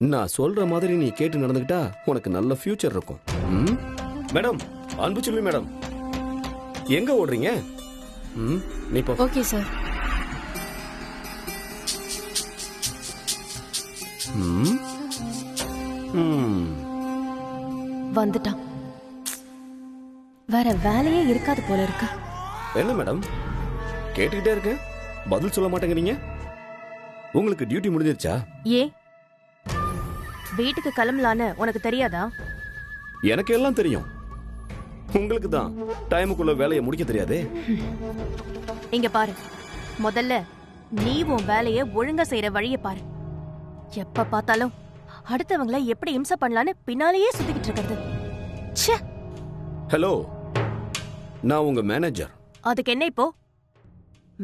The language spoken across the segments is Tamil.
நான் சொல்ற மாதிரி நீ கேட்டு நடந்துக்கிட்டா உனக்கு நல்ல ஃபியூச்சர் இருக்கும். மேடம், அன்பு செல்வி மேடம், எங்க ஓடுறீங்க? நீ போ. Okay sir. வந்துட்டான். வேற வேலையே இருக்காது போல இருக்கு. என்ன மேடம் கேட்டுக்கிட்டே இருக்க, பதில் சொல்ல மாட்டேங்கிறீங்க? உங்களுக்கு டியூட்டி முடிஞ்சிருச்சா? ஏ வீட்டுக்கு கிளம்பலான்னு உனக்கு தெரியாதா? எனக்கு எல்லாம் தெரியும், உங்களுக்கு தான் டைமுக்குள்ள வேலையை முடிக்க தெரியாதே. இங்க பாரு, முதல்ல நீ உன் வேலையை ஒழுங்கா செய்யற வழிய பாரு. எப்ப பார்த்தாலும் அடுத்தவங்களை எப்படி இம்சை பண்ணலான்னு பின்னாலேயே சுத்திக்கிட்டு இருக்கிறது. ஹலோ, நான் உங்க மேனேஜர். அதுக்கு என்ன இப்போ?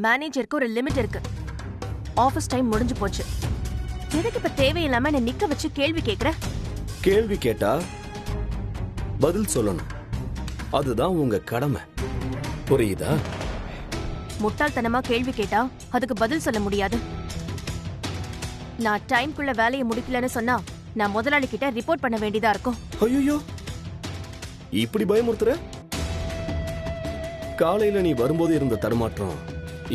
மேனேஜருக்கு ஒரு லிமிட் இருக்கு. ஆபீஸ் டைம் முடிஞ்சு போச்சு. எதுக்கு இப்ப தேவையில்லாம என்ன நிக்க வச்சு கேள்வி கேக்குற? கேள்வி கேட்டா பதில் சொல்லணும், அதுதான் உங்க கடமை. புரியுதா? முட்டாள்தனமா கேள்வி கேட்டா அதுக்கு பதில் சொல்ல முடியாது. நான் டைம்குள்ள வேலையை முடிக்கலன்னு சொன்னா நான் முதலாளி கிட்ட ரிப்போர்ட் பண்ண வேண்டியதா இருக்கும். ஐயோ, இப்படி பயமுறுத்துற? காலையில நீ வரும்போது இருந்த தடுமாற்றம்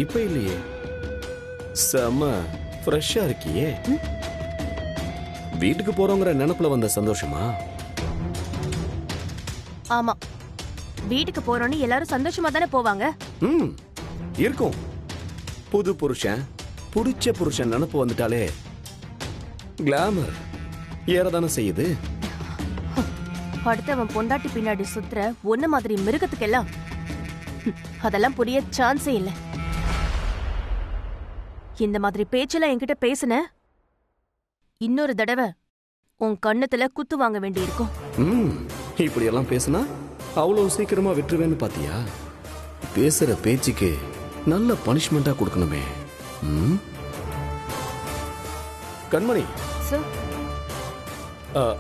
இப்ப இல்லையே. செம ஃப்ரெஷ்ஷா இருக்கியே. வீட்டுக்கு போறோங்கிற நினைப்புல வந்த சந்தோஷமா? ஆமா, வீட்டுக்கு போறோன்னு எல்லாரும் சந்தோஷமா தானே போவாங்க. இருக்கும். புது புருஷன், புடிச்ச புருஷன் நினைப்பு வந்துட்டாலே கிளாமர் ஏறதானே செய்யுது. அடுத்தவன் பொண்டாட்டி பின்னாடி சுத்துற ஒன்ன மாதிரி மிருகத்துக்கெல்லாம் அதெல்லாம் புரிய சான்ஸே இல்ல. இந்த மாதிரி பேச்செல்லாம் என்கிட்ட பேசுன இன்னொரு தடவை உன் கண்ணத்துல குத்து வாங்க வேண்டி இருக்கும். இப்படி எல்லாம் பேசுனா அவ்வளவு சீக்கிரமா விட்டுருவேன்னு பாத்தியா? பேசுற பேச்சுக்கு நல்ல பனிஷ்மெண்டா கொடுக்கணுமே. கண்மணி,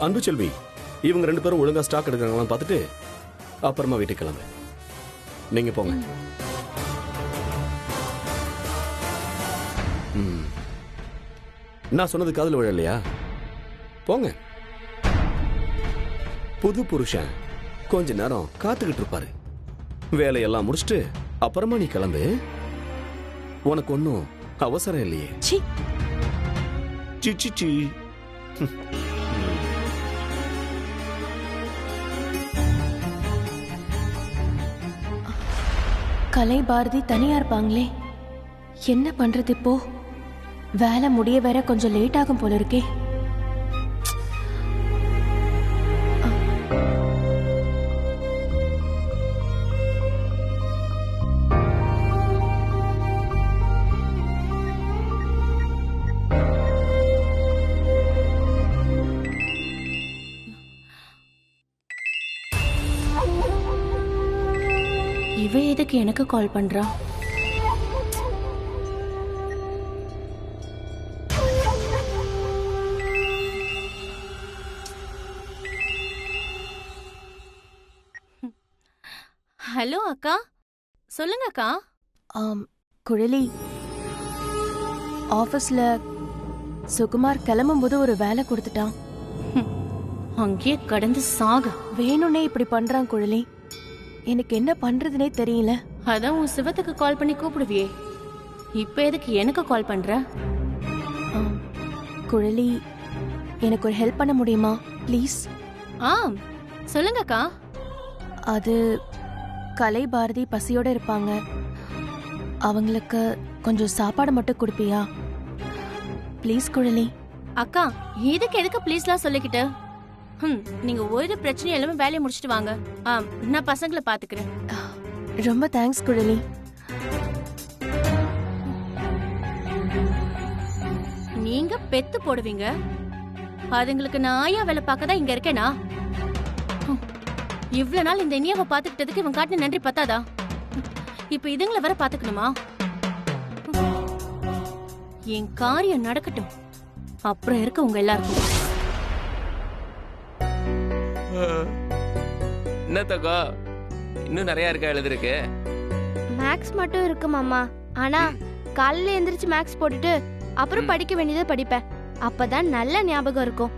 அன்பு செல்வி, இவங்க 2 பேரும் ஒழுங்கா ஸ்டாக் எடுக்கிறாங்களான்னு பார்த்துட்டு அப்புறமா வீட்டுக்கு கிளம்பு. நீங்க போங்க. நான் சொன்னது காதுல விழலையா? போங்க. புது புருஷன் கொஞ்ச நேரம் காத்துக்கிட்டு இருப்பாரு. வேலையெல்லாம் முடிச்சுட்டு அப்புறமா நீ கிளம்பு. உனக்கு ஒன்னும் அவசரம் இல்லையே. சி கலை பாரதி தனியா இருப்பாங்களே, என்ன பண்றது இப்போ? வேலை முடிய வேற கொஞ்சம் லேட் ஆகும் போல இருக்கே. இவ எதுக்கு எனக்கு கால் பண்றா? ஹலோ அக்கா, சொல்லுங்க அக்கா. குழலி, ஆபீஸ்ல சுகுமார் கிளம்பும்போது ஒரு வேலை கொடுத்துட்டான். அங்கேயே கடந்து சாக. வேணும்னே இப்படி பண்றான் குழலி. எனக்கு என்ன பண்றதுனே தெரியல. அதான் உன் சிவத்துக்கு கால் பண்ணி கூப்பிடுவியே, இப்ப எதுக்கு எனக்கு கால் பண்ற? குழலி, எனக்கு ஒரு ஹெல்ப் பண்ண முடியுமா ப்ளீஸ்? சொல்லுங்க அக்கா. அது கலை பாரதி பசியோட இருப்பாங்க. அவங்களுக்கு கொஞ்சம் சாப்பாடு மட்டும் கொடுப்பியா ப்ளீஸ் குழலி? அக்கா, எதுக்கு ப்ளீஸ்லாம் சொல்லிக்கிட்டு? நீங்க ஒரு பிரச்சனையும் எல்லாமே வேலையை முடிச்சிட்டு வாங்க. நான் பசங்களை பாத்துக்கிறேன். ரொம்ப தேங்க்ஸ் குழலி. நீங்க பெத்து போடுவீங்க, அதுங்களுக்கு நான் ஆயா வேலை பார்க்கதான் இங்க இருக்கேனா? இவ்வளவு நாள் இந்த இனியாவை பாத்துக்கிட்டதுக்கு இவன் காட்டின நன்றி பத்தாதா? இப்ப இதுங்களை வர பாத்துக்கணுமா? என் காரியம் நடக்கட்டும், அப்புறம் இருக்க உங்க எல்லாருக்கும். என்னத்தக்கா இன்னும் நிறைய இருக்கா எழுதிருக்கு? மேக்ஸ் மட்டும் இருக்கு மாமா. ஆனா காலையில எந்திரிச்சு மேக்ஸ் போட்டுட்டு அப்புறம் படிக்க வேண்டியதை படிப்பேன். அப்பதான் நல்ல ஞாபகம் இருக்கும்.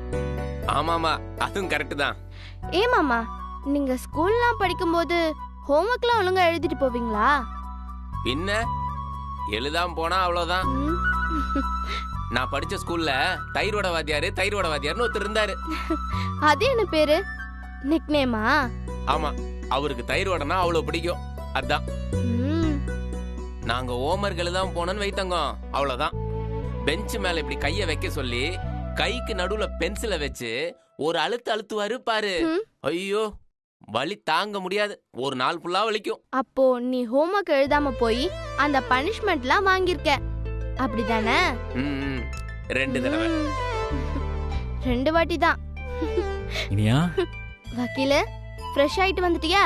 ஆமாமா, அதுவும் கரெக்ட் தான். ஏ மாமா, நீங்க ஸ்கூல்லாம் படிக்கும்போது ஹோம்ஒர்க்லாம் ஒழுங்கா எழுதிட்டு போவீங்களா? பின்ன எழுதாம போனா அவ்வளவுதான். ம். நான் படிச்ச ஸ்கூல்ல தயிரோட வாத்தியார்னு ஒருத்தர் இருந்தாரு. அது என்ன பேரு? நிக்நேமா? ஆமா, அவருக்கு தயிரோடனா அவ்வளவு பிடிக்கும். அதான் ம். நாங்க ஹோம்ஒர்க் எழுதாம போனோன்னு வைத்தங்க, அவ்வளவுதான். பெஞ்ச் மேல இப்படி கைய வைக்க சொல்லி கைக்கு நடுவுல பென்சிலை வச்சு ஒரு அழுத்துவாரு பாரு. ம். ஐயோ, வலி தாங்க முடியாது. ஒரு நாள் ஃபுல்லா வலிக்கும். அப்போ நீ ஹோம்ஒர்க் எழுதாம போய் அந்த பனிஷ்மெண்ட்லாம் வாங்கியிருக்க, அப்படிதானே? ம், 2 தடவை. 2 வாட்டி தான். இனியா? வக்கீல, ஃப்ரெஷ் ஆயிட்டு வந்துட்டியா?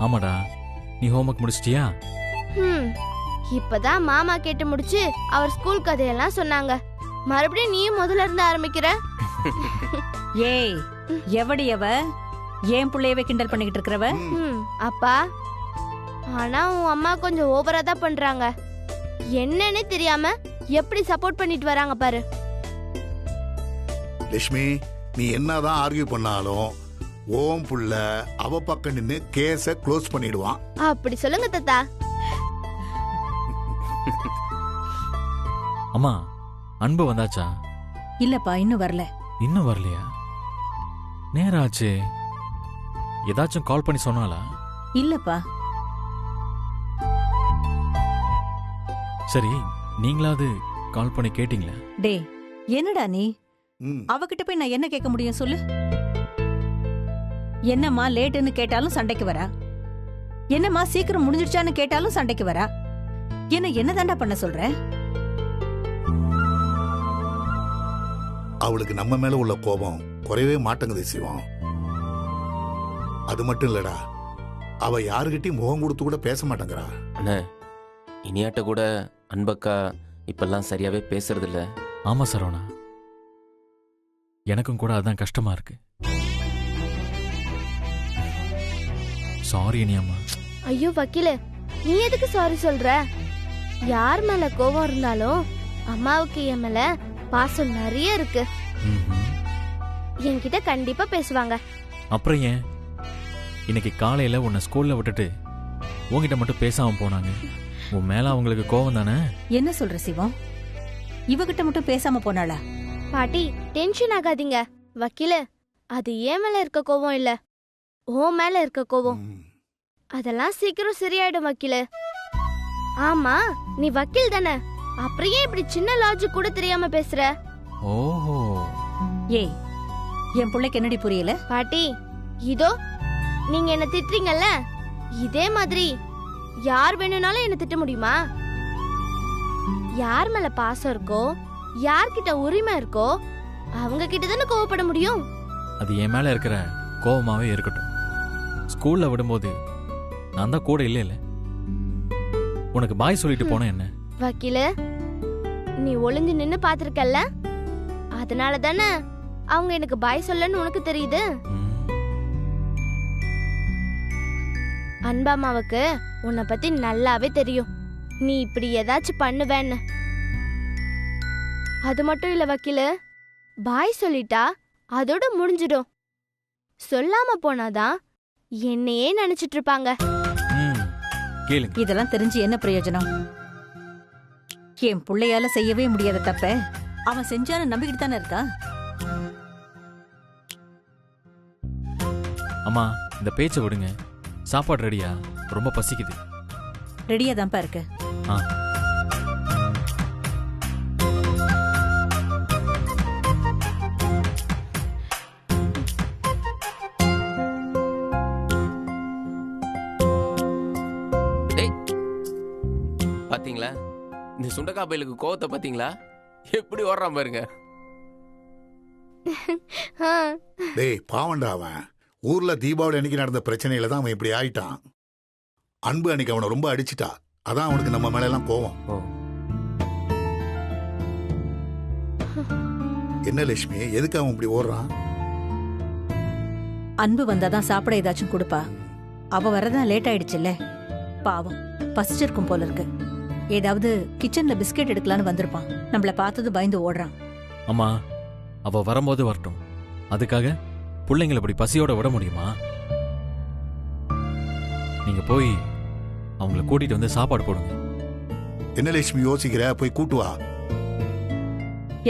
ஆமாடா. நீ ஹோம்ஒர்க் முடிச்சிட்டியா? இப்பதான் மாமா கேட்டு முடிச்சு அவர் ஸ்கூல் கதையெல்லாம் சொன்னாங்க. மறுபடியும் நீயும் முதல்ல இருந்து ஆரம்பிக்கிற. ஏய், எவடி அவ? ஏன் புள்ளையவே கிண்டல் பண்ணிக்கிட்டு இருக்கிறவ? அப்பா, ஆனா உன் அம்மா கொஞ்சம் ஓவரா தான் பண்றாங்க. என்னன்னு தெரியாம எப்படி சப்போர்ட் பண்ணிட்டு வராங்க பாரு. லட்சுமி, நீ என்னதான் ஆர்கியூ பண்ணாலும் ஓம் புள்ள அவ பக்கம் நின்னு கேஸ க்ளோஸ் பண்ணிடுவான். அப்படி சொல்லுங்க தாத்தா. அம்மா, அன்பு வந்தாச்சா? இல்லப்பா, இன்னும் வரல. இன்னும் வரலையா? நேரம் ஆச்சு. ஏதாச்சும் கால் பண்ணி சொன்னாலா? இல்லப்பா. சரி, நீங்களாவது கால் பண்ணி கேட்டீங்களா? டே, என்னடா நீ? ம். அவகிட்ட போய் நான் என்ன கேட்க முடியும் சொல்லு? என்னம்மா லேட்டுன்னு கேட்டாலும் சண்டைக்கு வரா. என்னம்மா சீக்கிரம் முடிஞ்சிடுச்சான்னு கேட்டாலும் சண்டைக்கு வரா. என்ன தாண்டா பண்ண சொல்ற? அவளுக்கு நம்ம மேல உள்ள கோபம் குறையவே மாட்டேங்குது சிவம். அது மட்டும் இல்லடா, அவ யாருகிட்டயும் முகம் கொடுத்து கூட பேச மாட்டேங்கிறா. அண்ணே, இனியாட்ட கூட அன்பக்கா இப்பெல்லாம் சரியாவே பேசுறது இல்ல. ஆமா சரவணா, எனக்கும் கூட அதான் கஷ்டமா இருக்கு. சாரி இனியம்மா. ஐயோ வக்கீல, நீ எதுக்கு சாரி சொல்ற? யார் மேல கோவம் இருந்தாலும் அம்மாவுக்கு என் மேல பாசம் நிறைய இருக்கு. என்கிட்ட கண்டிப்பா பேசுவாங்க. அப்புறம் ஏன் இன்னைக்கு காலையில உன்னை ஸ்கூல்ல விட்டுட்டு உன்கிட்ட மட்டும் பேசாம போனாங்க? உன் மேல அவங்களுக்கு கோவம் தானே? என்ன சொல்ற சிவம்? இவகிட்ட மட்டும் பேசாம போனாளா? பாட்டி, டென்ஷன் ஆகாதீங்க. வக்கீல, அது ஏன் மேல இருக்க கோவம் இல்ல, ஓ மேல இருக்க கோவம். அதெல்லாம் சீக்கிரம் சரியாயிடும் வக்கீல. ஆமா, நீ வக்கீல் தானே, அப்புறம் ஏன் இப்படி சின்ன லாஜிக் கூட தெரியாம பேசுற? ஓஹோ. ஏய், என் பிள்ளைக்கு என்னடி புரியல? பாட்டி, இதோ நீங்க என்ன திட்டுறீங்கல்ல, இதே மாதிரி யார் வேணும்னாலும் என்ன திட்ட முடியுமா? யார் மேல பாசம் இருக்கோ, யார்கிட்ட உரிமை இருக்கோ, அவங்க கிட்ட தானே கோவப்பட முடியும். அது என் மேல இருக்கிற கோவமாவே இருக்கட்டும். ஸ்கூல்ல விடும்போது நான் தான் கூட இல்ல. உனக்கு பாய் சொல்லிட்டு போன என்ன? வக்கீல, நீ ஒளிஞ்சு நின்னு பாத்திருக்கல்ல, அதனால தானே அவங்க எனக்கு பாய் சொல்லன்னு உனக்கு தெரியுது. அன்பாமாவுக்கு உன்னை பத்தி நல்லாவே தெரியும், நீ இப்படி ஏதாச்சும் பண்ணுவேன்னு. அது மட்டும் இல்ல வக்கீல, பாய் சொல்லிட்டா அதோட முடிஞ்சிடும். சொல்லாம போனாதான் என்னையே நினைச்சிட்டு இருப்பாங்க. கேளுங்க. இதெல்லாம் தெரிஞ்சு என்ன பிரயோஜனம்? என் பிள்ளையால செய்யவே முடியாத தப்ப அவன் செஞ்சான்னு நம்பிக்கிட்டு தானே இருக்கா? அம்மா, இந்த பேச்சை விடுங்க. சாப்பாடு ரெடியா? ரொம்ப பசிக்குது. ரெடியா தான்ப்பா இருக்கு. பாத்தீங்களா இந்த சுண்டக்கா பையலுக்கு கோவத்தை? பாத்தீங்களா எப்படி ஓடுறான் பாருங்க. டேய் பாவண்டா, அவன் ஊர்ல தீபாவளி அன்னைக்கு நடந்த பிரச்சனையில தான் அவன் இப்படி ஆயிட்டான். அன்பு அன்னைக்கு அவனை ரொம்ப அடிச்சிட்டா, அதான் அவனுக்கு நம்ம மேல எல்லாம் கோவம். என்ன லட்சுமி, எதுக்கு அவன் இப்படி ஓடுறான்? அன்பு வந்தாதான் சாப்பிட ஏதாச்சும் கொடுப்பா. அவ வரதான் லேட் ஆயிடுச்சுல்ல, பாவம் பசிச்சிருக்கும் போல இருக்கு. ஏதாவது கிச்சன்ல பிஸ்கெட் எடுக்கலான்னு வந்திருப்பான். நம்மள பார்த்தது பயந்து ஓடுறான். அம்மா அவ வரும்போது வரட்டும். அதுக்காக பிள்ளைங்களை இப்படி பசியோட விட முடியுமா? நீங்க போய் அவங்கள கூட்டிட்டு வந்து சாப்பாடு போடுங்க. என்ன லட்சுமி யோசிக்கிற? போய் கூட்டு வா.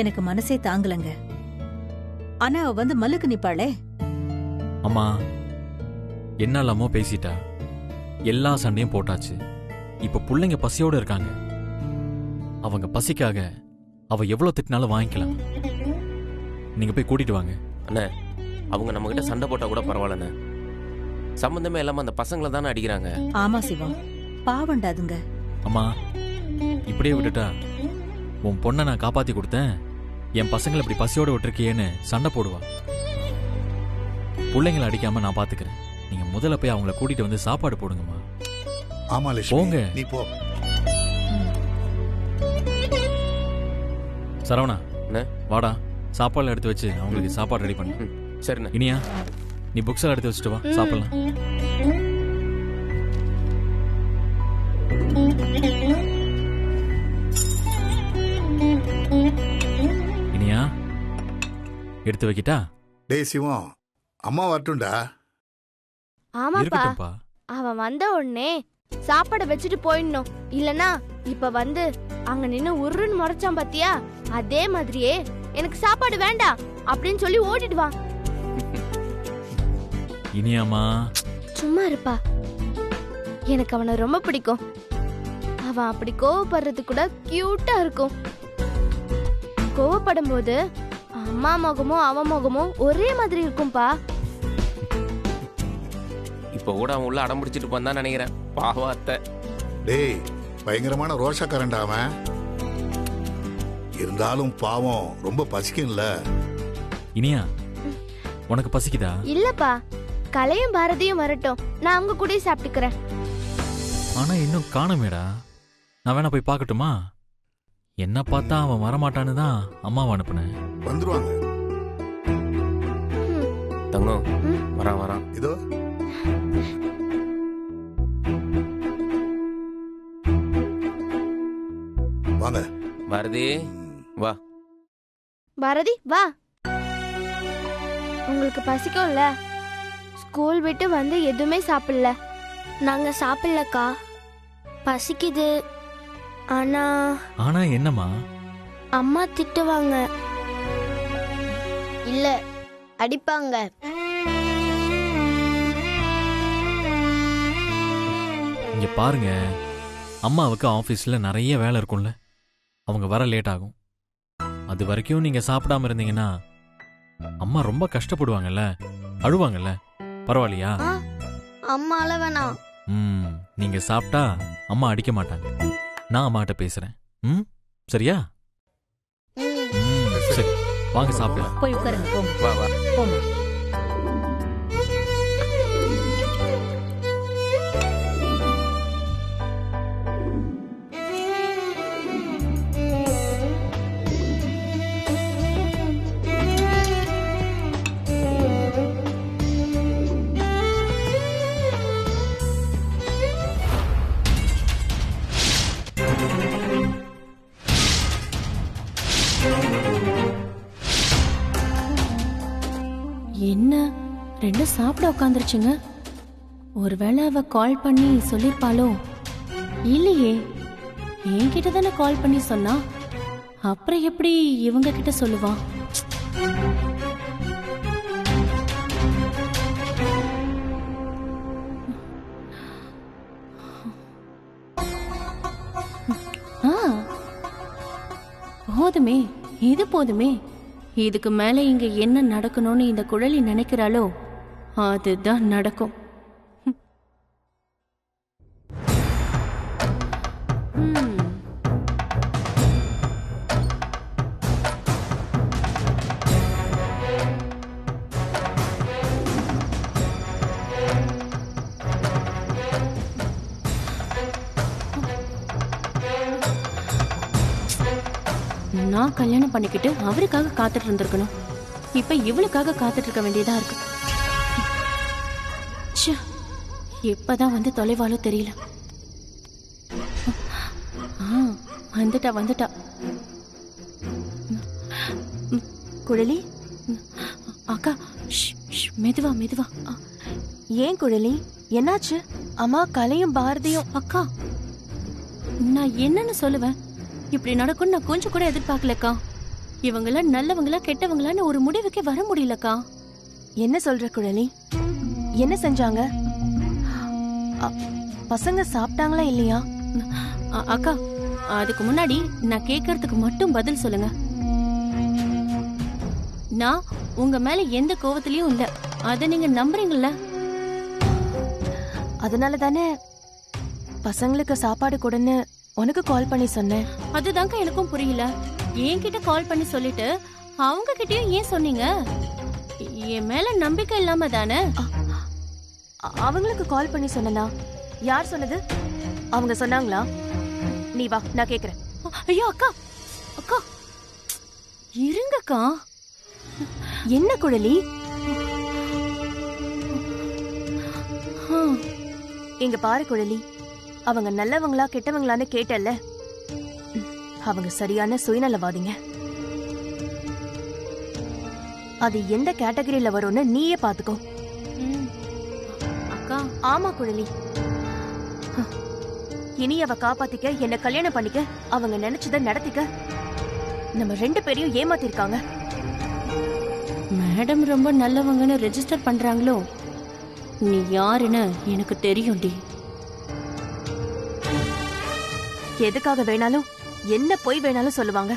எனக்கு மனசே தாங்கலங்க. ஆனா அவ வந்து மல்லுக்கு நிப்பாளே. அம்மா என்னல்லாமோ பேசிட்டா, எல்லா சண்டையும் போட்டாச்சு. இப்ப பிள்ளைங்க பசியோட இருக்காங்க. அவங்க பசிக்காக அவ எவ்வளவு திட்டினாலும் வாங்கிக்கலாம். நீங்க போய் கூட்டிட்டு வாங்க. அண்ணே, அவங்க நம்ம கிட்ட சண்டை போட்டா கூட பரவாயில்லண்ணே. சம்பந்தமே இல்லாம அந்த பசங்களை தானே அடிக்கிறாங்க. ஆமா சிவா, பாவண்டாதுங்க. அம்மா இப்படியே விட்டுட்டா உன் பொண்ணை நான் காப்பாத்தி கொடுத்தேன், என் பசங்களை இப்படி பசியோட விட்டுருக்கியேன்னு சண்டை போடுவா. பிள்ளைங்களை அடிக்காம நான் பாத்துக்கிறேன். நீங்க முதல்ல போய் அவங்கள கூட்டிட்டு வந்து சாப்பாடு போடுங்கம்மா. ஆமா லட்சுமி, போங்க. நீ போ. சரவணா, அண்ணே. வாடா, சாப்பாடுல எடுத்து வச்சு அவங்களுக்கு சாப்பாடு ரெடி பண்ணு. சரிண்ணே. இனியா, நீ புக்ஸ் எல்லாம் எடுத்து வச்சுட்டு வா, சாப்பிடலாம். இனியா, எடுத்து வைக்கிட்டா? டேய் சிவம், அம்மா வரட்டும்டா. ஆமாப்பா, இருக்கட்டும்பா. அவன் வந்த உடனே சாப்பாடை வச்சுட்டு போயிடணும். இல்லனா இப்ப வந்து அங்க நின்னு உருன்னு முறைச்சான் பாத்தியா, அதே மாதிரியே எனக்கு சாப்பாடு வேண்டாம் அப்படின்னு சொல்லி ஓடிடுவான். இனியாமா, சும்மா இருப்பா, எனக்கு அவனை ரொம்ப பிடிக்கும். அவன் அப்படி கோவப்படுறது கூட கியூட்டா இருக்கும். கோவப்படும் போது அம்மா முகமும் அவன் முகமும் ஒரே மாதிரி இருக்கும்பா. இப்ப கூட அவன் உள்ள அடம் பிடிச்சிட்டு போந்தான் நினைக்கிறேன். பாவம் அத்தை. டேய், பயங்கரமான ரோஷக்காரன்டா அவன். இருந்தாலும் பாவம், ரொம்ப பசிக்கும்ல. இனியா, உனக்கு பசிக்குதா? இல்லப்பா, கலையும் பாரதியும் வரட்டும், நான் அவங்க கூட சாப்பிட்டுக்கிறேன். ஆனா இன்னும் காணமேடா. நான் வேணா போய் பார்க்கட்டுமா? என்ன பார்த்தா அவன் வரமாட்டான்னு தான் அம்மாவை அனுப்புனேன். வந்துருவாங்க. தங்கம் வரான். இதோ வாங்க. பாரதி வா. பாரதி வா. உங்களுக்கு பசிக்கும்ல? ஸ்கூல் விட்டு வந்து எதுவுமே சாப்பிடல. நாங்க சாப்பிடலக்கா, பசிக்குது. ஆனா என்னம்மா? அம்மா திட்டுவாங்க. இல்ல, அடிப்பாங்க. இங்க பாருங்க, அம்மாவுக்கு ஆபீஸ்ல நிறைய வேலை இருக்கும்ல, அவங்க வர லேட் ஆகும். அது வரைக்கும் நீங்க சாப்பிடாம இருந்தீங்கன்னா அம்மா ரொம்ப கஷ்டப்படுவாங்கல்ல, அழுவாங்கல்ல. பரவாயில்லையா? அம்மா அளவனா? நீங்க சாப்பிட்டா அம்மா அடிக்க மாட்டாங்க. நான் அம்மாட்ட பேசுறேன். சரியா? சரி, வாங்க சாப்பிடலாம். போய் உட்காருங்க, போங்க. வா வா. போங்க. என்ன ரெண்டும் சாப்பிட உட்காந்துருச்சுங்க. ஒருவேளை அவ கால் பண்ணி சொல்லிருப்பாளோ? இல்லையே, என்கிட்ட தானே கால் பண்ணி சொன்னா. அப்புறம் எப்படி இவங்க கிட்ட சொல்லுவா? போதுமே, இது போதுமே. இதுக்கு மேல இங்க என்ன நடக்கணும்னு இந்த குழலி நினைக்கிறாளோ அதுதான் நடக்கும். நான் கல்யாணம் பண்ணிக்கிட்டு அவருக்காக காத்துட்டு இருந்திருக்கணும். இப்ப இவளுக்காக காத்துட்டு இருக்க வேண்டியதா இருக்கு. எப்பதான் வந்து தொலைவாலோ தெரியல. வந்துட்டா. குழலி, அக்கா மெதுவா மெதுவா. ஏன் குழலி, என்னாச்சு? அம்மா கலையும் பாரதியும். அக்கா நான் என்னன்னு சொல்லுவேன்? இப்படி நடக்கும் நான் கொஞ்சம் கூட எதிர்பார்க்கலக்கா. இவங்கள நல்லவங்களா கெட்டவங்களான்னு ஒரு முடிவுக்கே வர முடியலக்கா. என்ன சொல்ற குழலி? என்ன செஞ்சாங்க? பசங்க சாப்பிட்டாங்களா இல்லையா? அக்கா அதுக்கு முன்னாடி நான் கேக்குறதுக்கு மட்டும் பதில் சொல்லுங்க. நான் உங்க மேல எந்த கோவத்திலயும் இல்ல, அத நீங்க நம்புறீங்கல்ல? அதனால தானே பசங்களுக்கு சாப்பாடு கொடுன்னு உனக்கு கால் பண்ணி சொன்னேன். அதுதாங்க எனக்கும் புரியல. என்கிட்ட கால் பண்ணி சொல்லிட்டு அவங்க கிட்டயும் ஏன் சொன்னீங்க? என் மேல நம்பிக்கை இல்லாம தானே? அவங்களுக்கு கால் பண்ணி சொன்னா யார் சொன்னது? அவங்க சொன்னாங்களா? நீ வா, நான் கேக்குறேன். ஐயோ அக்கா அக்கா இருங்கக்கா. என்ன குழலி? இங்க பாரு குழலி, அவங்க நல்லவங்களா கெட்டவங்களான்னு கேட்டல்ல, அவங்க சரியான சுயநலவாதிங்க. அது எந்த கேட்டகரியில வரும்னு நீயே பாத்துக்கோ. அக்கா ஆமா குழலி, இனி அவ காப்பாத்திக்க, என்ன கல்யாணம் பண்ணிக்க, அவங்க நினைச்சத நடத்திக்க நம்ம 2 பேரையும் ஏமாத்திருக்காங்க. மேடம் ரொம்ப நல்லவங்கன்னு ரெஜிஸ்டர் பண்றாங்களோ? நீ யாருன்னு எனக்கு தெரியும் டி. எதுக்காக வேணாலும் என்ன பொய் வேணாலும் சொல்லுவாங்க.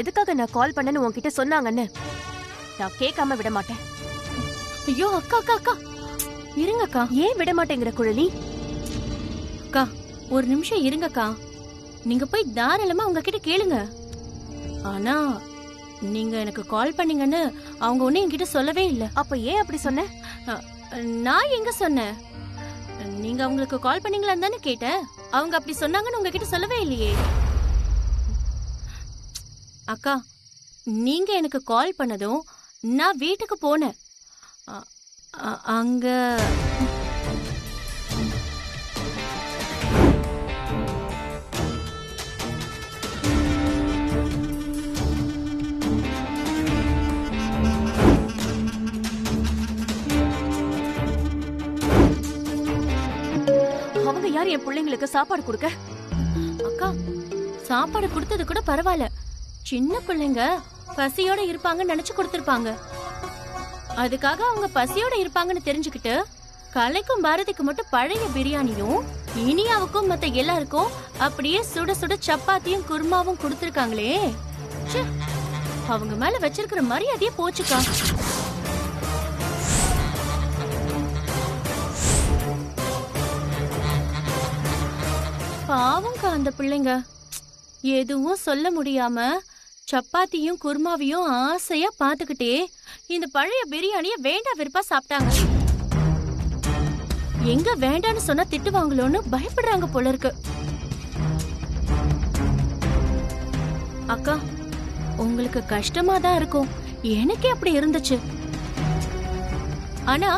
எதுக்காக நான் கால் பண்ணேன்னு உன்கிட்ட சொன்னாங்கன்னு நான் கேட்காம விட மாட்டேன். ஐயோ அக்கா அக்கா அக்கா இருங்கக்கா. ஏன் விட மாட்டேங்கிற குழலி? அக்கா ஒரு நிமிஷம் இருங்கக்கா. நீங்க போய் தாராளமா அவங்க கிட்ட கேளுங்க. ஆனா நீங்க எனக்கு கால் பண்ணீங்கன்னு அவங்க ஒண்ணு என்கிட்ட சொல்லவே இல்ல. அப்ப ஏன் அப்படி சொன்ன? நான் எங்க சொன்னேன்? நீங்க அவங்களுக்கு கால் பண்ணீங்களான்னு தானே கேட்டேன். அவங்க அப்படி சொன்னாங்கன்னு உங்ககிட்ட சொல்லவே இல்லையே. அக்கா நீங்க எனக்கு கால் பண்ணதும் நான் வீட்டுக்கு போனேன். அங்க அவங்க யார் என் பிள்ளைங்களுக்கு சாப்பாடு கொடுக்க? அக்கா சாப்பாடு கொடுத்தது கூட பரவாயில்ல, சின்ன பிள்ளைங்க பசியோட இருப்பாங்கன்னு நினைச்சு கொடுத்திருப்பாங்க. அதுக்காக அவங்க பசியோட இருப்பாங்கன்னு தெரிஞ்சுக்கிட்டு கலைக்கும் பாரதிக்கு மட்டும் பழைய பிரியாணியும் இனியாவுக்கும் மத்த எல்லாருக்கும் அப்படியே சுட சுட சப்பாத்தியும் குருமாவும் கொடுத்திருக்காங்களே. அவங்க மேல வச்சிருக்கிற மரியாதையே போச்சுக்கா. பாவம்க்கா அந்த பிள்ளைங்க எதுவும் சொல்ல முடியாம சப்பாத்தியும் குருமாவையும் ஆசையா பாத்துக்கிட்டே இந்த பழைய பிரியாணிய வேண்டா வெறுப்பா சாப்பிட்டாங்க. எங்க வேண்டான்னு சொன்னா திட்டுவாங்களோன்னு பயப்படுறாங்க போல இருக்கு. அக்கா உங்களுக்கு கஷ்டமா தான் இருக்கும், எனக்கே அப்படி இருந்துச்சு. ஆனா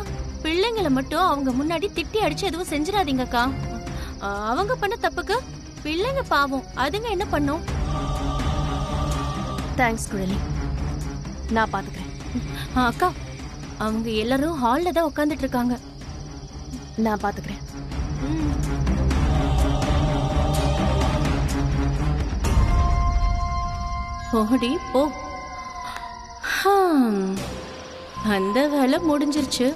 பிள்ளைங்களை மட்டும் அவங்க முன்னாடி திட்டி அடிச்சு எதுவும் செஞ்சிடாதீங்கக்கா. அவங்க பண்ண தப்புக்கு பிள்ளைங்க பாவம், அதுங்க என்ன பண்ணும்? தேங்க்ஸ் குழலி, நான் பாத்துக்கிறேன். அக்கா அவங்க எல்லாரும் ஹால்ல தான் உட்கார்ந்துட்டு இருக்காங்க, நான் பாத்துக்கிறேன். ஓடி போ. அந்த வேலை முடிஞ்சிருச்சு.